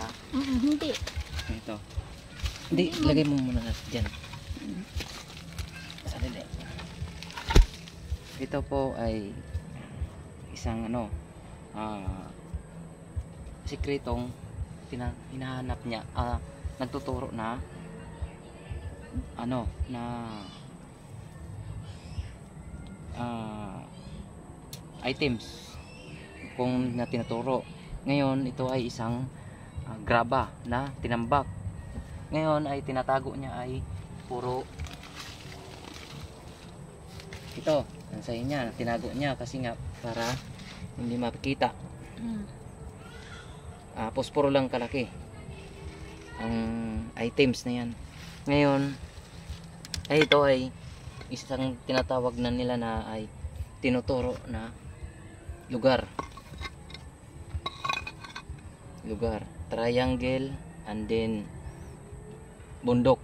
ha? Hindi. Ito. Hindi, lagay mo muna dyan. Sadali. Ito po ay isang ano, sikretong hinahanap niya, nagtuturo na ano, na items kung na tinuturo. Ngayon ito ay isang graba na tinambak. Ngayon ay tinatago niya ay puro ito, ang sayo niya, tinago niya kasi nga para hindi makikita. Posporo lang kalaki ang items na yan. Ngayon ay ito ay isang tinatawag na nila na ay tinuturo na lugar, triangle, and then bundok,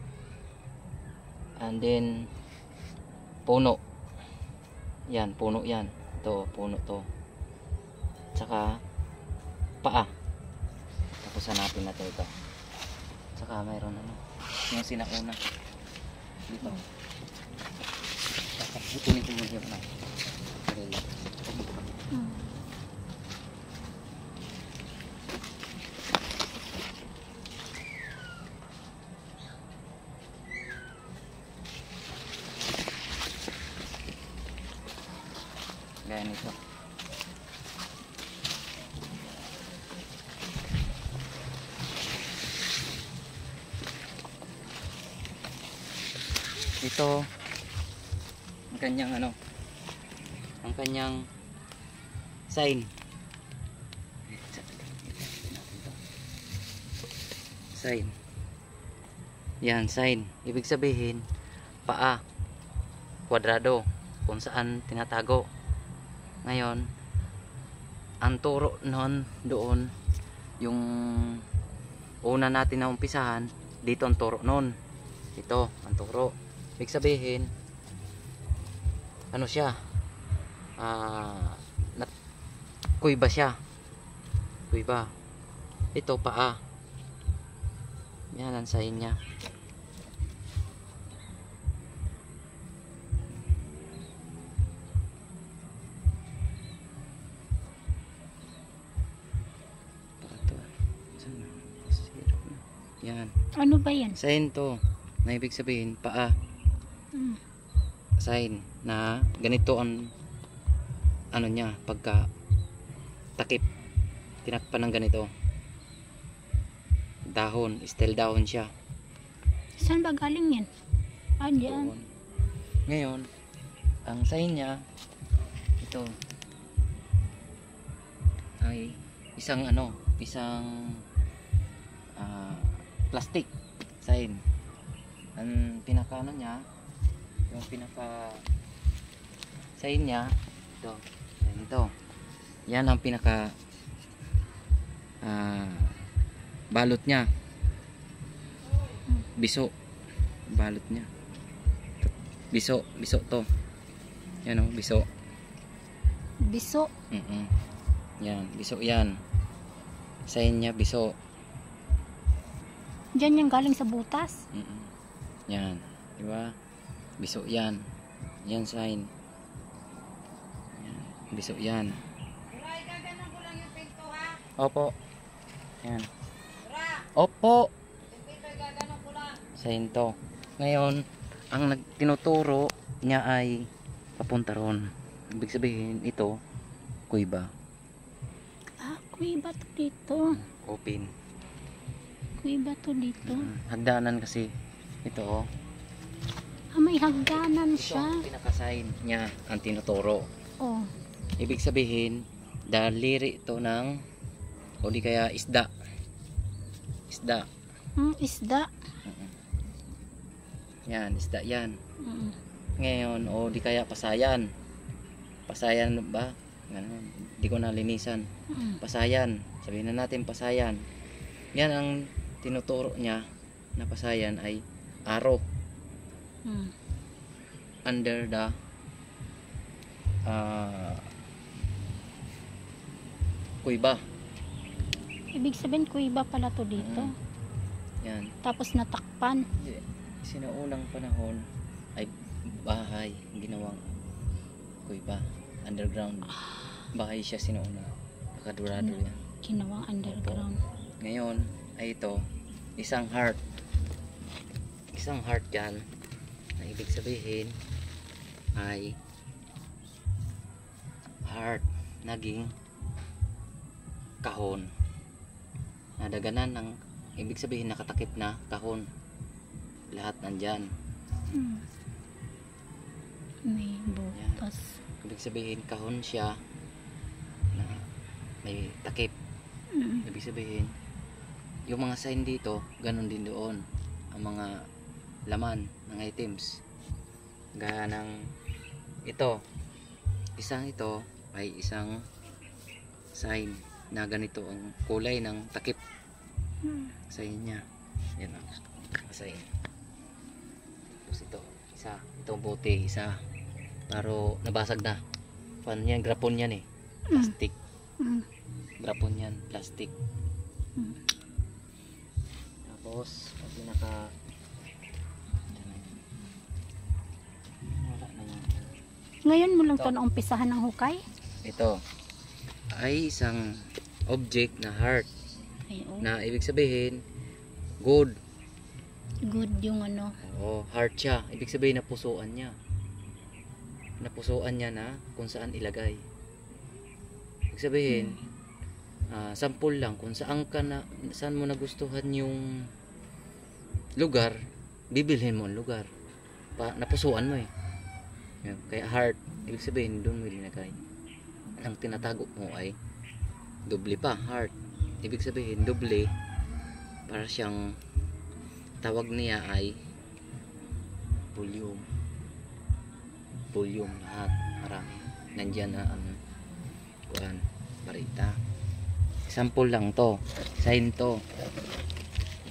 and then puno. Yan, puno yan. Ito, puno to. Tsaka paa. Tapos hanapin natin ito. Tsaka mayroon ano, yung sinauna dito. Butunin ko muna yung ano. Gaya nito. Ito ang kanyang ano, ang kanyang sign. Sign. Yan, sign. Ibig sabihin paa, kwadrado, kung saan tinatago. Ngayon ang turo noon doon, yung una natin na umpisahan dito, ang turo noon, ito ang turo. Ibig sabihin ano siya, kuiba siya, kuiba. Ito paa, yan ang sign niya. Yan. Ano ba yan? Sign to, na ibig sabihin paa. Sign na ganito ang ano niya, pagka takip, tinakpan ng ganito. Dahon, steel dahon siya. Saan ba galing yan? Diyan. Ngayon, ang sign niya, ito ay isang ano, isang plastic sign. Ang pinaka ano niya, yung pinaka sign niya, ito, ito. Yan ang pinaka balot niya. Biso, balot niya. Biso to. Yan o, biso. Biso. Yan, biso yan. Sign niya, biso. Diyan yung galing sa butas. Yan, di ba? Biso yan. Yan sign. Yan, biso yan. Opo. Yan. Opo. Sign to. Ngayon, ang tinuturo niya ay papunta ron. Ibig sabihin ito, kuiba. Kuiba to dito. Open. Kuiba to dito. Hagdanan kasi ito, oh. May hagdanan Ito siya. ang pinaka-sign niya, ang tinuturo. Oh. Ibig sabihin, daliri ito ng, o di kaya isda. Isda. Isda. Yan, isda yan. Ngayon, o di kaya pasayan. Pasayan ba? Ganun. Di ko nalinisan. Pasayan. Sabihin na natin pasayan. Yan ang tinuturo niya na pasayan ay araw. Under the kuiba. Ibig sabihin, kuiba pala to dito. Yan. Tapos natakpan. Sinaunang panahon ay bahay ginawang kuiba, underground. Bahay siya sinauna. Nakadurado yan. Ginawang underground. Ngayon ay ito, isang heart. Isang heart yan. Na ibig sabihin ay heart naging kahon. Nadaganan ng ibig sabihin nakatakip na kahon. Lahat nandyan. May butas. Ibig sabihin kahon siya na may takip. Ibig sabihin yung mga sign dito ganun din doon ang mga laman ng items gaya ng ito, isang ito ay isang sign na ganito ang kulay ng takip. Sign niya yan ang sign. Tapos ito isa, itong bote isa pero nabasag na. Pan yan, grapon yan eh, plastic. Grapon yan, plastic. Tapos ang pinaka wala na yan. Ngayon mo lang ito naumpisahan ng hukay? Ito ay isang object na heart. Ay, oh. Na ibig sabihin good. Good yung ano. Oo, heart siya. Ibig sabihin napusuan niya. Napusuan niya na kung saan ilagay. Ibig sabihin sample lang kung saan saan mo nagustuhan yung lugar, bibilhin mo ang lugar. Napusuan mo eh. Yan. Kaya heart, ibig sabihin doon mo ilagay. Ang tinatago mo ay doble pa, heart. Ibig sabihin doble para siyang tawag niya ay volume. Volume lahat, marami. Nandiyan na ang barita. Sample lang to. Sign to.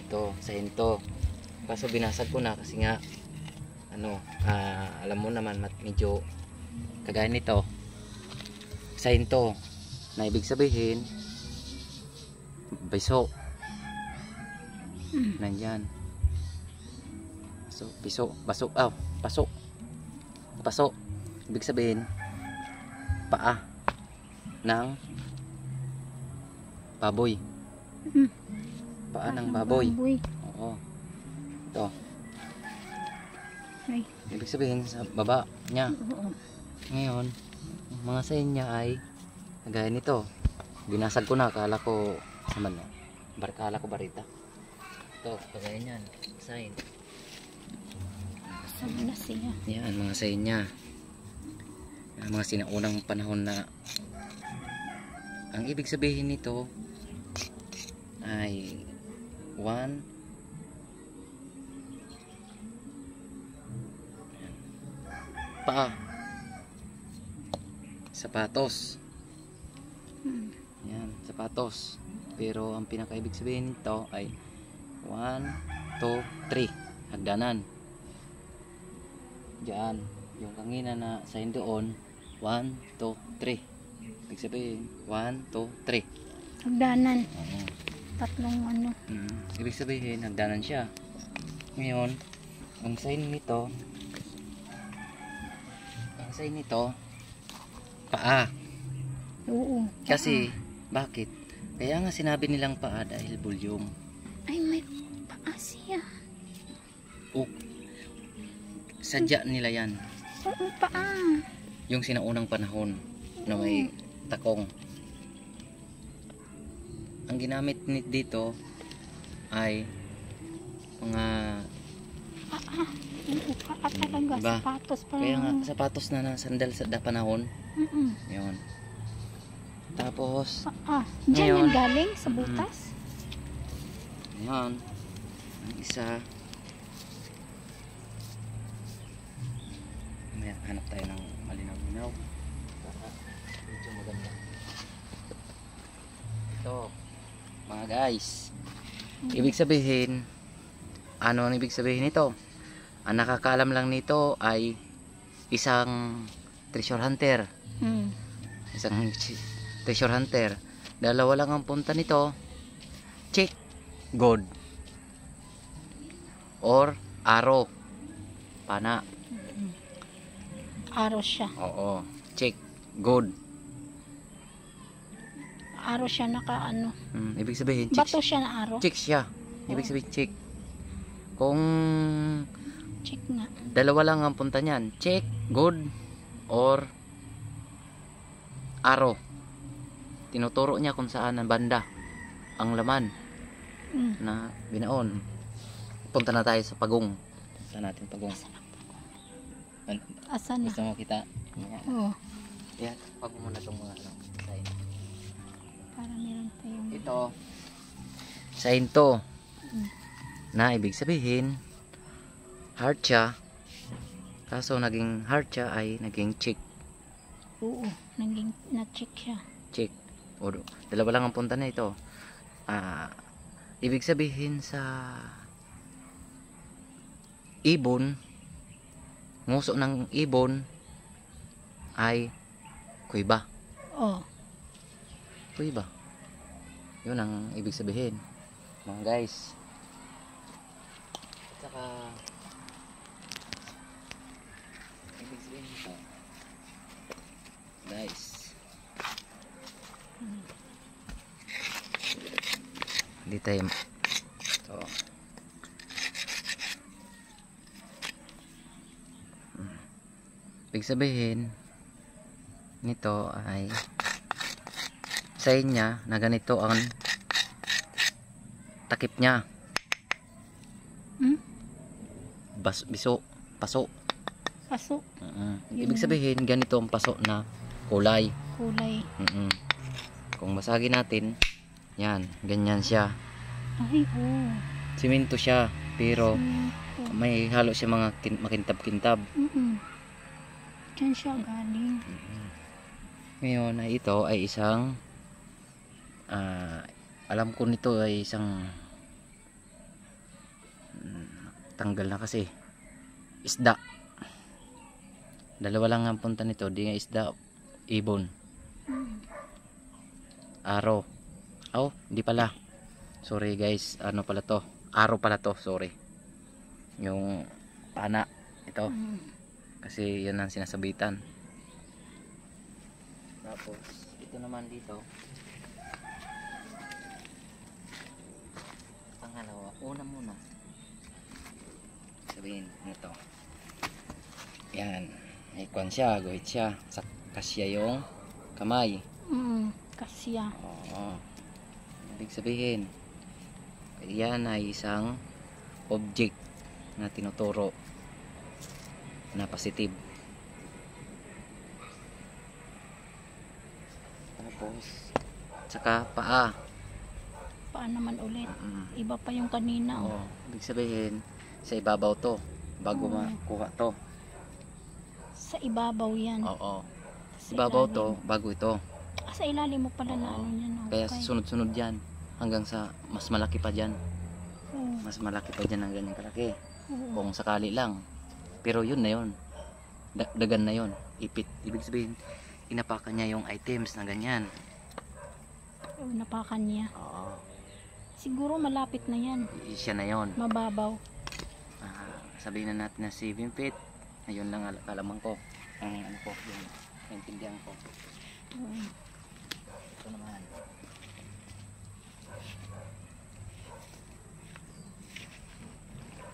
Ito, sign to. Kaso binasag ko na kasi nga alam mo naman medyo kagaya nito. Sign to na ibig sabihin piso. Nandyan. So, piso, basok, pasok. Pasok. Ibig sabihin paa ng baboy. Paa ng baboy. Oo. Ito. Ay. Ibig sabihin sa baba niya. Oo. Ngayon, mga sign niya ay gaya nito. Binasag ko na, akala ko saman na. Akala ko barita. Ito, kagaya niyan. Sign. Sama na siya. Yan, mga sign niya. Mga sinaunang panahon na ang ibig sabihin nito ay 1 paa, sapatos. Yan, sapatos. Pero ang pinakaibig sabihin nito ay 1, 2, 3 hagdanan. Diyan yung kanina na sign doon 1, 2, 3. Ibig sabihin 1, 2, 3 Hagdanan. Oo. Tatlong ano. Ibig sabihin hagdanan siya. Ngayon ang sign nito paa. Oo. Kasi bakit? Kaya nga sinabi nilang paa dahil volume. Ay, may paa siya. Sadya nila yan. Oo, paa. Yung sinaunang panahon na may takong. Ang ginamit dito ay mga Oo, paa talaga. Diba? Sapatos pa. kaya nga sapatos na sandal sa panahon. Yun. Tapos Paa. Diyan ngayon, yan galing sa butas. yan ang isa. May hanap tayo ng malinaw-linaw para medyo maganda. Ito mga guys, ibig sabihin ano ang ibig sabihin nito? Ang nakakaalam lang nito ay isang treasure hunter. Hmm. Isang treasure hunter. Dalawa lang ang punta nito. Check. God. Or arrow. Pana. Araw siya. Oo. Check. God. Araw siya naka ano. Ibig sabihin, check. Bato siya na araw. Check siya. Ibig sabihin, check. Kung Check nga. dalawa lang ang punta niyan, check, good, or arrow. Tinuturo niya kung saan ang banda ang laman na binaon. Punta na tayo sa pagong. Punta natin pagong. Asan na? Gusto mo kita? Oo. Yan, pagong muna itong mga ano, sign. Para meron tayong... Ito, sign to. Na ibig sabihin, heart siya. Kaso naging heart siya ay naging check. Oo. Naging na-check siya. Check. O, dalawa lang ang punta na ito. Ibig sabihin sa ibon, nguso ng ibon ay kuiba. Oo. Kuiba. Yun ang ibig sabihin. Mga guys. Saka ibig sabihin ito. Guys. Hindi tayo ito. Ibig sabihin nito ay sign niya na ganito ang takip niya. Biso, paso. Paso. Ibig sabihin ganito ang paso na kulay. Kulay. Kung basagin natin, yan, ganyan siya. Ay, oo. Simento siya, pero may halo siya mga makintab-kintab. Diyan siya galing. Ngayon ay ito ay isang alam ko nito ay isang tanggal na kasi isda. Dalawa lang ang punta nito, di nga isda, ibon. Araw. Oh, hindi pala. Sorry guys, ano pala to? Araw pala to, sorry. Yung pana ito. Kasi yan ang sinasabitan. Tapos ito naman dito. Pangalawa, una muna. Sabihin nito. Yan, may kwan siya, guhit siya. Kasya yung kamay. Kasya. Oo. Ibig sabihin, yan ay isang object na tinuturo na positive. Tapos saka paa. Paa naman ulit. Iba pa yung kanina. Oo. Ibig sabihin, sa ibabaw to bago makuha to. Sa ibabaw yan. Oo. Sa Ibabaw ilalim. to bago ito. Sa ilalim mo pala na ano yan. Kaya sunod-sunod yan hanggang sa mas malaki pa dyan. Mas malaki pa dyan ng ganyan kalaki. Kung sakali lang. Pero yun na yun. Dagan na yun. Ipit. Ibig sabihin, inapakan niya yung items na ganyan. Napakan niya. Oo. Siguro malapit na yan. Siya na yun. Mababaw. Sabihin na natin na 7 feet. Ayun lang kalaman ko. Ang ano ko, yung naintindihan ko. Ito naman.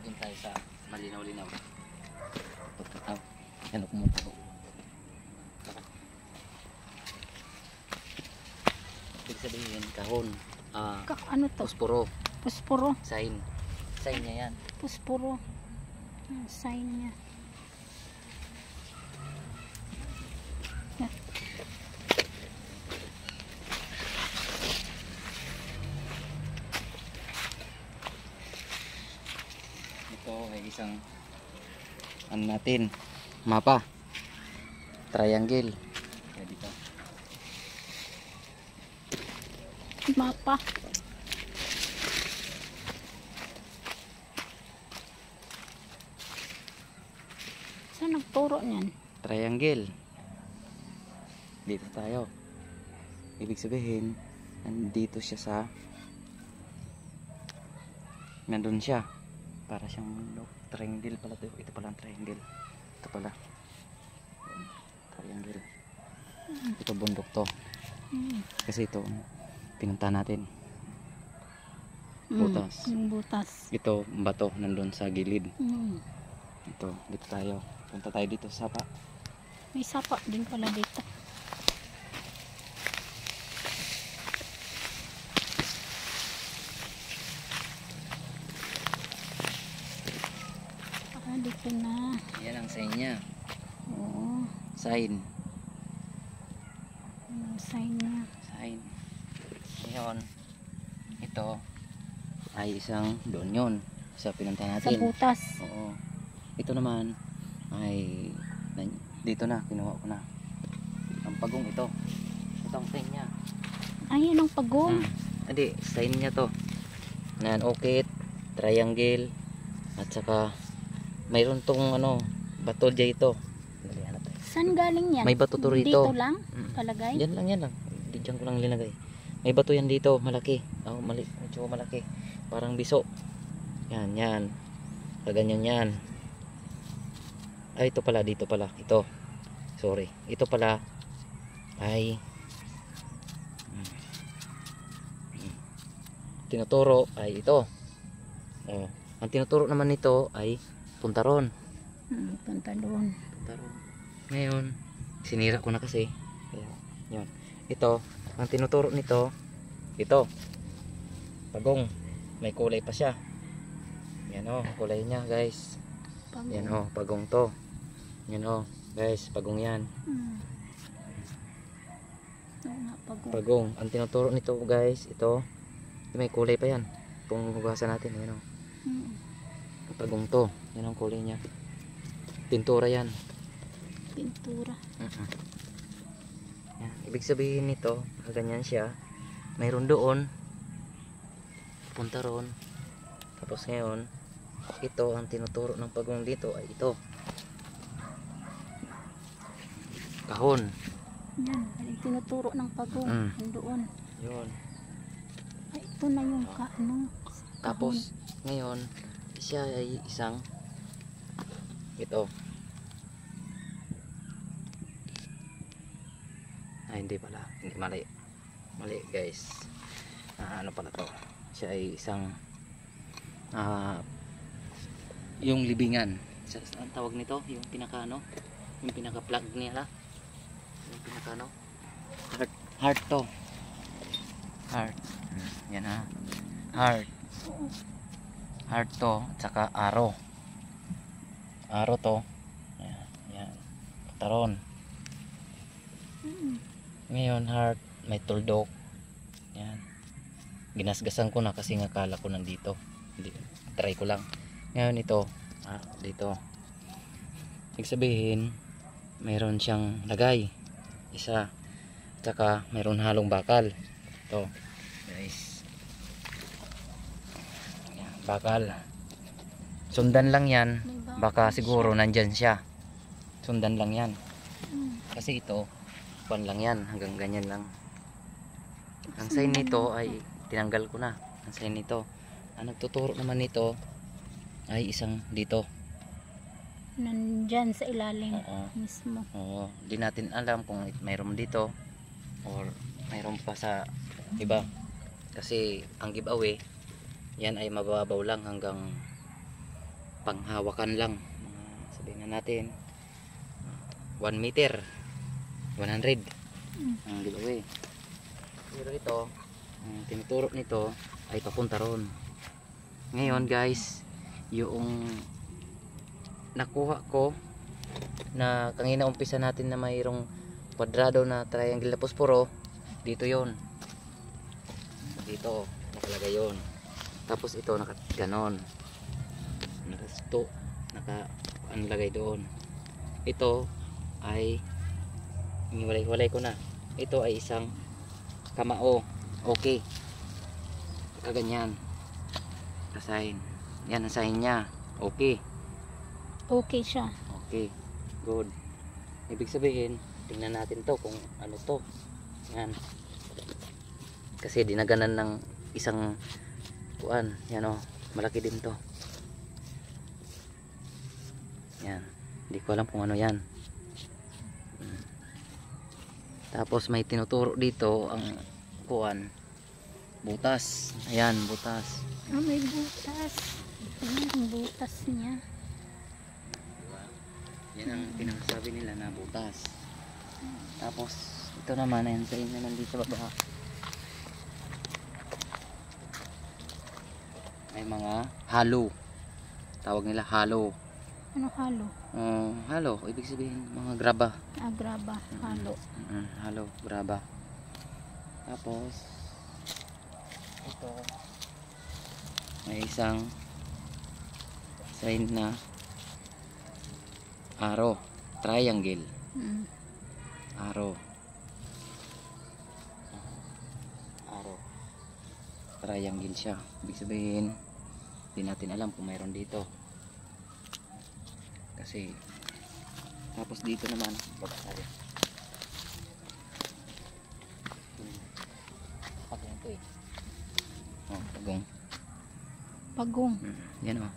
Doon tayo sa malinaw-linaw. Pagkataw. Yan ako mo po. Ibig sabihin, kahon. Ano to? Puspuro. Puspuro. Sign. Sign niya yan. Puspuro. Sign niya. Ito ay isang ano natin, mapa, triangle. Kaya dito. Mapa. Saan nagturo niyan? Triangle. Dito tayo. Ibig sabihin, nandito siya sa Nandun siya. Para siyang triangle pala to. Ito pala ang triangle. Ito pala. Triangle. Ito bundok to. Kasi ito pinunta natin. Butas. Yung butas. Ito bato nandun sa gilid. Mm. Ito, dito tayo. Punta tayo dito sa sapa. May sapa din pala dito. Dito na. Yan ang sign niya. Oo. Sign. Yung sign niya. Sign. Ngayon, ito ay isang doon yun. Sa pinunta Sa natin. butas. Oo. Ito naman ay dito na, kinuha ko na. Ang pagong ito. Ito ang sign niya. Ayun ang pagong. Hindi, sign niya to. Ayan, okit, triangle, at saka mayroon tong ano, bato dito. Dali, hanap tayo. Saan galing yan? May bato to rito. Dito lang? Palagay? Yan lang. Diyan ko lang linagay. May bato yan dito, malaki. Oh, medyo malaki. Parang biso. Yan. Kaganyan yan. Ay, ito pala, dito pala. Ito. Sorry. Ito pala ay tinuturo ay ito. Oh, ang tinuturo naman nito ay puntaron. Punta doon. Puntaron. Ngayon, sinira ko na kasi. Kaya, yun. Ito, ang tinuturo nito, ito. Pagong. May kulay pa siya. Yan o, kulay niya guys. Pagong. Yan o, pagong to. Yan o, guys, pagong yan. Oo nga, pagong. Pagong. Ang tinuturo nito guys, ito. May kulay pa yan. Kung hugasan natin, yan o. Pagong to. Yan ang kulay niya. Pintura yan. Pintura. Yan. Ibig sabihin nito, ganyan siya. Mayroon doon. Punta ron. Tapos ngayon, ito ang tinuturo ng pagong dito ay ito. Kahon. Yan. Yung tinuturo ng pagong. Doon. Yun. Ay, ito na yung ano. Tapos, ngayon, siya ay isang ito. Ay, hindi pala. Hindi, mali. Mali, guys. Ano pala to? Siya ay isang yung libingan. Ang tawag nito? Yung pinaka ano? Yung pinaka plug niya. Yung pinaka ano? Heart to. Heart. Yan ha. Heart. Heart to. At saka arrow. Arrow to. Yan. Pataron. Ngayon heart. May tuldok. Yan. Ginasgasan ko na kasi nga kala ko nandito. Hindi, try ko lang. Ngayon ito. Dito. Ibig sabihin mayroon siyang lagay. Isa. At saka mayroon halong bakal. Ito. Guys. Bakal. Sundan lang yan. Baka siguro nandyan siya. Sundan lang yan. Kasi ito, pan lang yan. Hanggang ganyan lang. Ang sign nito ay tinanggal ko na. Ang sign nito. Ang nagtuturo naman nito ay isang dito. Nandyan sa ilalim. Oo. Mismo. Oo. Di natin alam kung mayroon dito or mayroon pa sa iba. Kasi ang giveaway yan ay mababaw lang hanggang panghawakan lang. Sabihin na natin 1 meter 100 ang giveaway. Pero ito ang tinuturo nito ay papunta ron. Ngayon guys, yung nakuha ko na kanina umpisa natin na mayroong kwadrado na triangle na posporo, dito yon, dito nakalagay yon. Tapos ito ganon, nakasto, anlagay doon. Ito ay hiwalay ko na. Ito ay isang kamao. Okay, kaganyan kasign. Yan ang sign niya. Okay. Okay siya. Okay, good. Ibig sabihin, tingnan natin to kung ano to. Yan. Kasi dinaganan ng isang kuan, yan o, Malaki din to. Yan. Hindi ko alam kung ano yan. Tapos may tinuturo dito ang kuwan. Butas. Ayan, butas. Ah, may butas. Ayan ang butas niya. Diba? Yan ang pinakasabi nila na butas. Tapos ito naman, ayan sa inyo nandito sa baba. May mga halo. Tawag nila halo. Ano halo? Halo, ibig sabihin mga graba. Ah, graba. Halo. Halo, graba. Tapos ito may isang sign na arrow, triangle. Arrow. Arrow. Triangle siya. Ibig sabihin, hindi natin alam kung mayroon dito. Kasi, tapos dito naman, baba tayo. Pagong to eh. Oh, pagong. Pagong. Yan oh.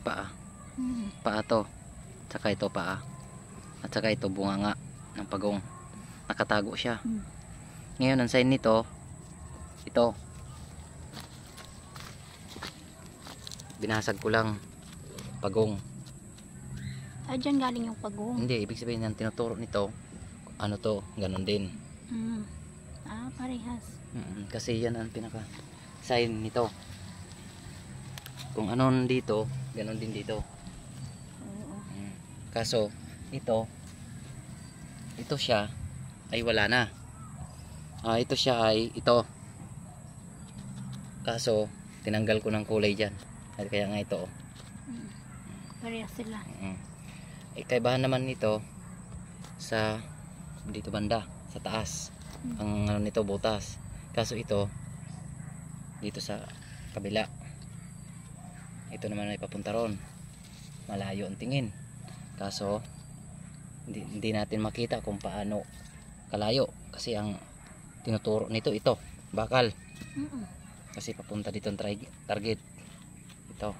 Paa. Mm. Paa to. Tsaka ito paa. At saka ito bunganga ng pagong. Nakatago siya. Ngayon, ang sign nito, ito. Binasag ko lang. Pagong. Ah, dyan galing yung pagong. Hindi, ibig sabihin ng tinuturo nito, ano to, ganun din. Ah, parehas. Kasi yan ang pinaka sign nito. Kung ano dito, ganun din dito. Oo. Kaso, ito siya ay wala na. Ito siya ay ito. Kaso, tinanggal ko ng kulay dyan. At kaya nga ito. Parehas sila. Kaibahan naman nito sa dito banda, sa taas. Ang ano nito butas. Kaso ito dito sa kabila. Ito naman ay papunta ron. Malayo ang tingin. Kaso hindi natin makita kung paano kalayo kasi ang tinuturo nito ito, bakal. Kasi papunta dito ang target. Ito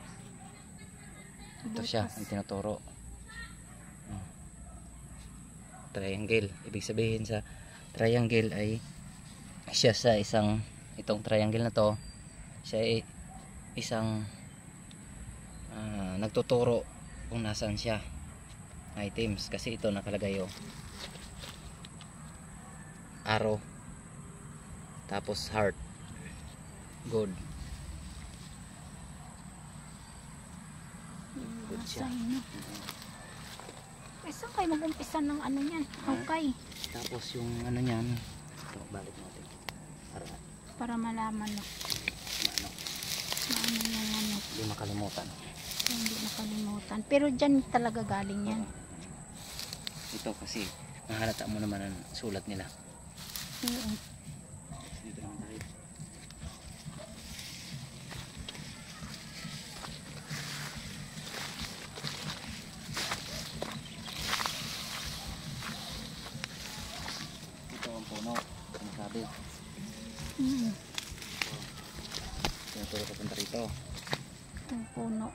siya ang tinuturo. Triangle. Ibig sabihin sa triangle ay siya sa itong triangle na to, siya ay isang nagtuturo kung nasaan siya items. Kasi ito nakalagay yung arrow, tapos heart, good siya. Saan kayo mag-umpisa ng ano yan? Okay. Tapos yung ano niyan, ito, balik natin Para malaman no. ano, Maano yan ano. hindi makalimutan. Hindi makalimutan. Pero dyan talaga galing yan. Ito kasi mahalata mo naman ang sulat nila. Oo. Dito naman tayo. Ito ang puno. Sinasabi. Tinuturo papunta rito. Yung puno.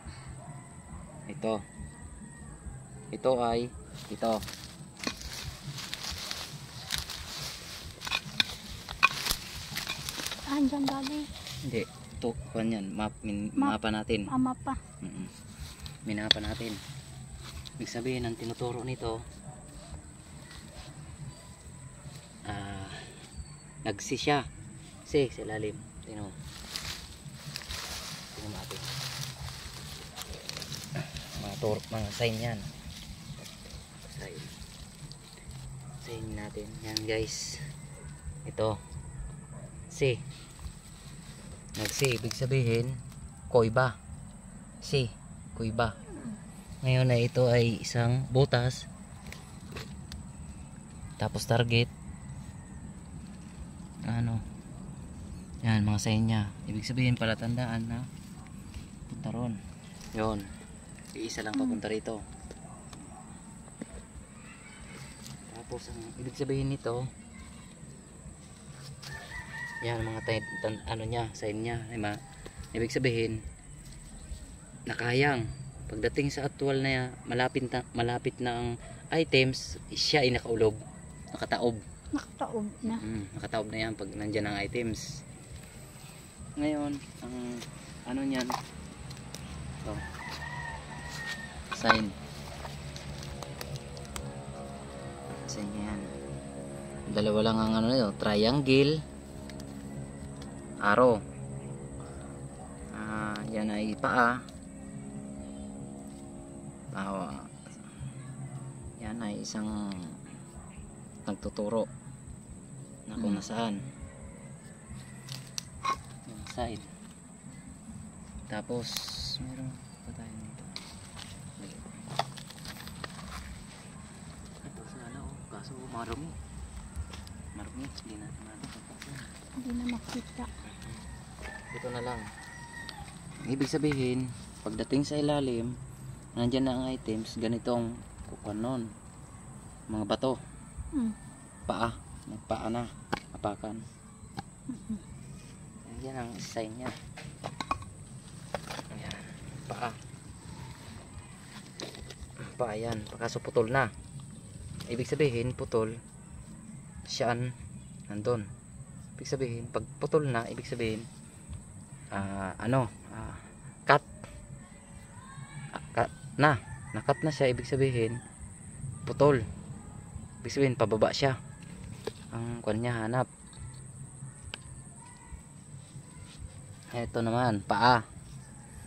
Ito ay ito. Ah, dyan galing. Hindi. Ito. Kuhan yan. Mapa natin. Mapa. Minapa natin. Ibig sabihin ang tinuturo nito, nagsi siya. Sa ilalim. Tingnan mo. Tingnan natin. Mga sign yan. Sign natin. Yan guys. Ito. Si. Nagsi. Ibig sabihin, koiba. Si. Koiba. Ngayon na ito ay isang butas. Tapos target. Ano. Yan, mga sign niya. Ibig sabihin palatandaan na punta ron. Yun. Iisa lang papunta rito. Tapos ang ibig sabihin nito, yan mga ano niya, sign niya. Ibig sabihin nakayang. Pagdating sa actual na malapit na ang items, siya ay nakaulog, nakataob. Nakataob na. Nakataob na yan pag nandyan ang items. Ngayon, ang ano niyan, ito, sign. Sign yan. Dalawa lang ang ano nito, triangle, arrow. Yan ay paa. Yan ay isang nagtuturo na kung nasaan yung side. Tapos meron pa tayo nito. Ito sana kaso marumi, hindi natin makita. Hindi na makita. Ito na lang. Ibig sabihin pagdating sa ilalim nandyan na ang items, ganitong kukanon, mga bato, paa, magpaa na, apakan. Yan ang sign niya. Ayan, paa. Paa yan, pagkaso putol na. Ibig sabihin, putol, siyaan, nandun. Ibig sabihin, pag putol na, ibig sabihin, cut. Cut na. Nakat na siya, ibig sabihin, putol. Ibig sabihin, pababa siya. Ang kanya hanap. Ito naman, paa.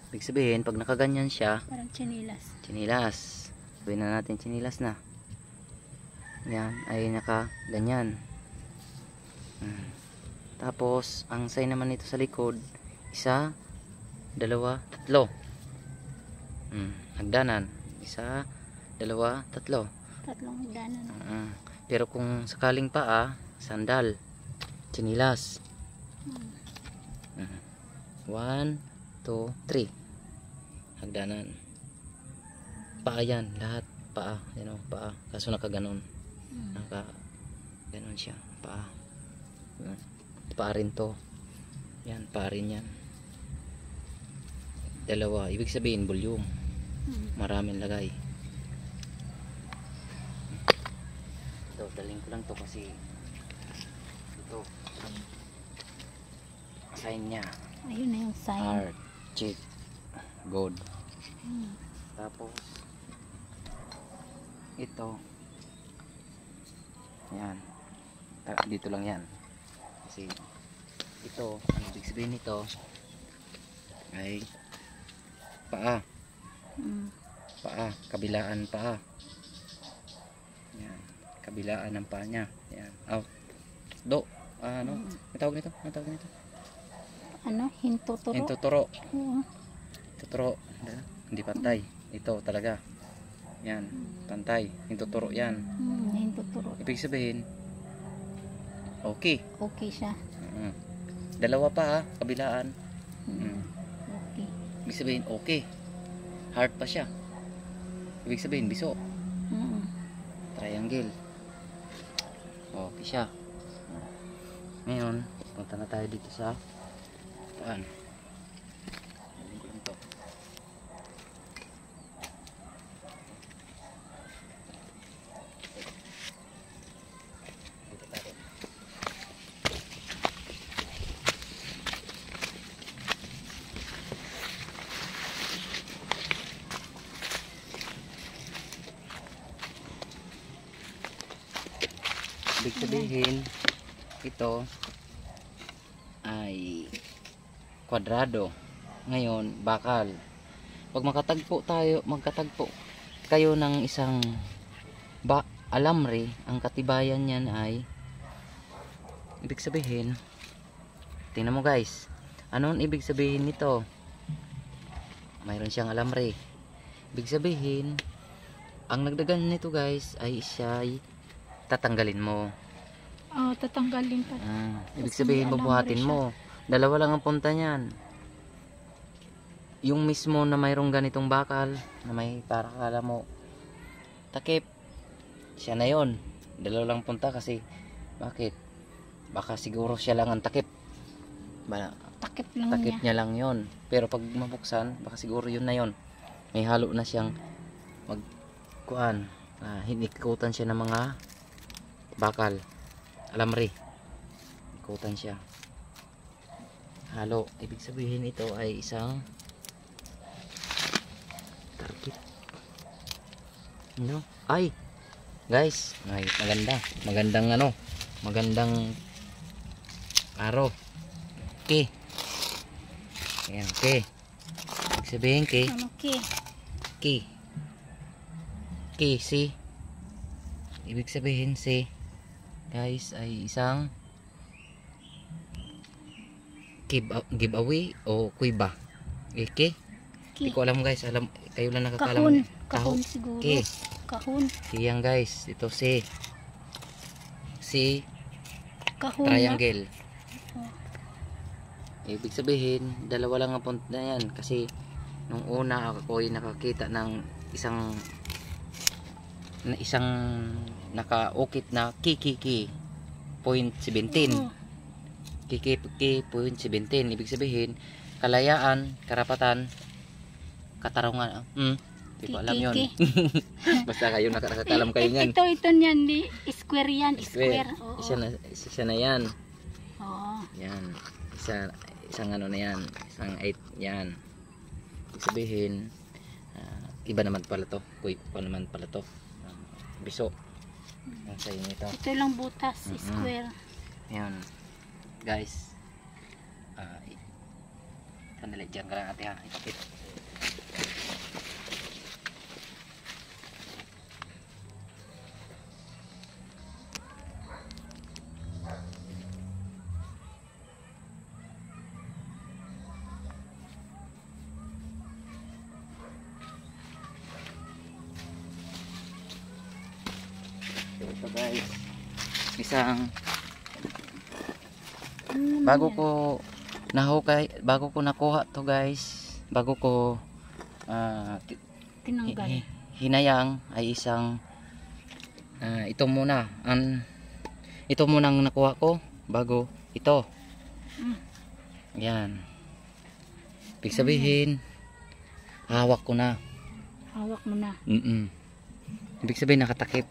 Ibig sabihin, pag nakaganyan siya, Parang chinilas. chinilas. Sabihin na natin chinilas na. Yan, ay nakaganyan. Tapos, ang sign naman nito sa likod, 1, 2, 3. Hagdanan. 1, 2, 3. Tatlong hagdanan. Pero kung sakaling paa, sandal, chinilas. 1, 2, 3. Hagdanan. Paa yan, lahat paa. Yan o, paa. Kaso nakaganon. Ganon siya, paa. Paa rin to. Yan, paa rin yan. Dalawa, ibig sabihin volume. Maraming lagay. Ito, daling ko lang to kasi ito ang sign nya. Ayun na yung sign. Heart, cheek, gold. Tapos ito, yan, dito lang yan kasi ito, ang ibig sabihin nito ay paa. Paa, kabilaan paa. Yan, kabilaan ng paa nya. Yan, out. Do, ano? Ang tawag nito? Ang tawag nito? Ano? Hintuturo? Hintuturo. Oo. Hintuturo. Hindi pantay. Ito talaga. Yan, pantay. Hintuturo yan. Hintuturo. Ibig sabihin, okay. Okay siya. Dalawa pa ha, kabilaan. Okay. Ibig sabihin, okay. Hard pa siya. Ibig sabihin, biso. Triangle. Okay siya. Ngayon, punta na tayo dito sa paan. Ibig sabihin, ito ay kwadrado. Ngayon, bakal. Pag magkatagpo kayo ng isang alamre, ang katibayan niyan ay, ibig sabihin, tingnan mo guys, anong ibig sabihin nito? Mayroon siyang alamre. Ibig sabihin, ang nagdagan nito guys ay siya ay tatanggalin mo. Tatanggalin pa. Ibig sabihin, bubuhatin mo. Dalawa lang ang punta niyan. Yung mismo na mayroong ganitong bakal, na may para kala mo takip, siya na yon. Dalawa lang punta kasi, bakit? Baka siguro siya lang ang takip. Takip lang Takip niya. niya lang yon. Pero pag mabuksan, baka siguro yun na yon. May halo na siyang magkuan. Hinikutan siya ng mga bakal. Alamri. Ikutan siya. Halo. Ibig sabihin ito ay isang target. No? Ay! Guys, ay, magandang ano, magandang araw. Okay. Ayan, okay. Ibig sabihin, okay. Ano ki? Okay. Okay, si. Ibig sabihin, si. Guys, ay isang giveaway o kuiba. Okay? Ki. Hindi ko alam guys, kayo lang nakakalam. Kahon siguro. Okay. Kahon. Yan guys, ito si Kahon triangle. Oh. Ibig sabihin, dalawa lang ang point na yan kasi nung una ako ay nakakita ng isang nakaukit na ki point 17. Oo. Ki point 17. Ibig sabihin, kalayaan, karapatan, katarungan. Hindi ko alam yun. Basta kayo nakakalam kayo niyan. Ito niyan, di square yan. Square. Oo. Isa na yan. Oo. Yan. Isang ano na yan. Isang 8 yan. Ibig sabihin, iba naman pala to. Iba naman pala to. Biso. Ang sa inyo ito. Ito lang butas, square. Yan. Guys. Sandali dyan ka lang ate ha. Ikapit. Ito guys, isang bago ko nakuha to guys, bago ko Tinanggal. hinayang ay isang ito muna ito munang nakuha ko bago ito. Yan, ibig sabihin hawak ko na. Hawak mo na. Ibig sabihin nakatakip.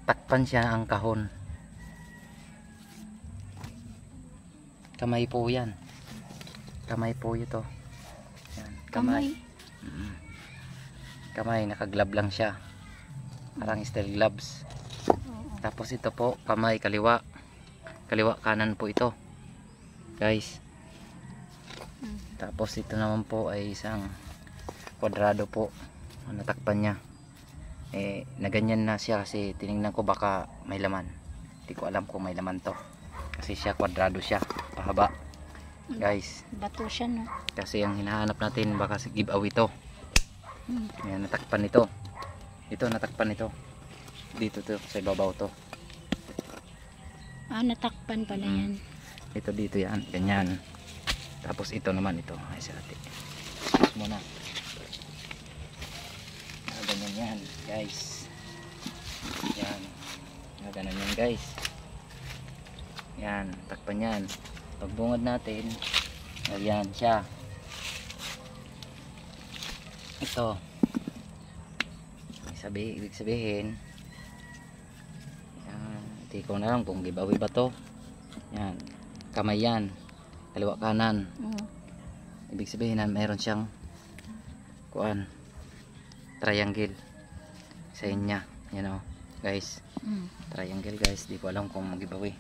Takpan siya ang kahon. Kamay po yan. Kamay po ito. Yan, kamay. Kamay, nakaglove lang siya. Parang steel gloves. Tapos ito po, kamay kaliwa. Kaliwa kanan po ito. Guys. Tapos ito naman po ay isang kwadrado po. Natakpan niya. Naganyan na siya kasi tinignan ko baka may laman. Hindi ko alam kung may laman to kasi siya kwadrado siya, pahaba guys. Bato siya no. Kasi ang hinahanap natin baka si giveaway to. Yan, natakpan ito. Ito natakpan ito. Dito to sa ibabaw to. Natakpan pala yan. Ito dito yan, ganyan. Tapos ito naman ito. Ay sa ate. Muna. Ganyan yan guys. Yan. Ganyan yan guys. Yan. Takpan yan. Pagbungad natin. Yan siya. Ito. Ibig sabihin. Yan. Hindi ko na lang kung giveaway ba to. Yan. Kamay yan. Kaliwa kanan. Ibig sabihin na mayroon siyang kuan. Triangle sa inya, you know, guys. Triangle guys, di ko alam kung mag-giveaway.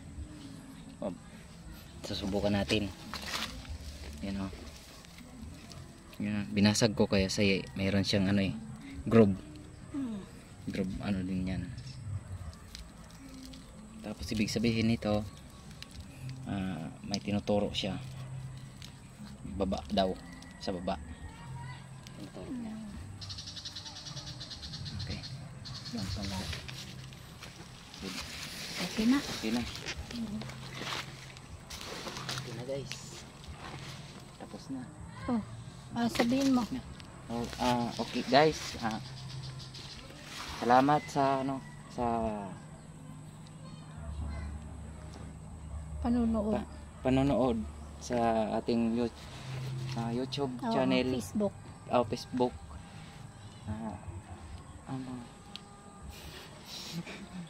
Susubukan natin, you know. Binasag ko kaya sa mayroon siyang ano groove ano din yan. Tapos ibig sabihin nito may tinuturo siya baba daw, sa baba tinuturo niya. Yan pala. Okay na. Okay na. Okay na guys. Tapos na. Sabihin mo. Okay guys. Salamat sa Panunood. panonood sa ating YouTube Oo, channel, Facebook. Facebook.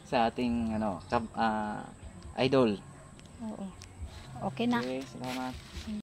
Sa ating idol. Oo. Okay na. Okay, salamat.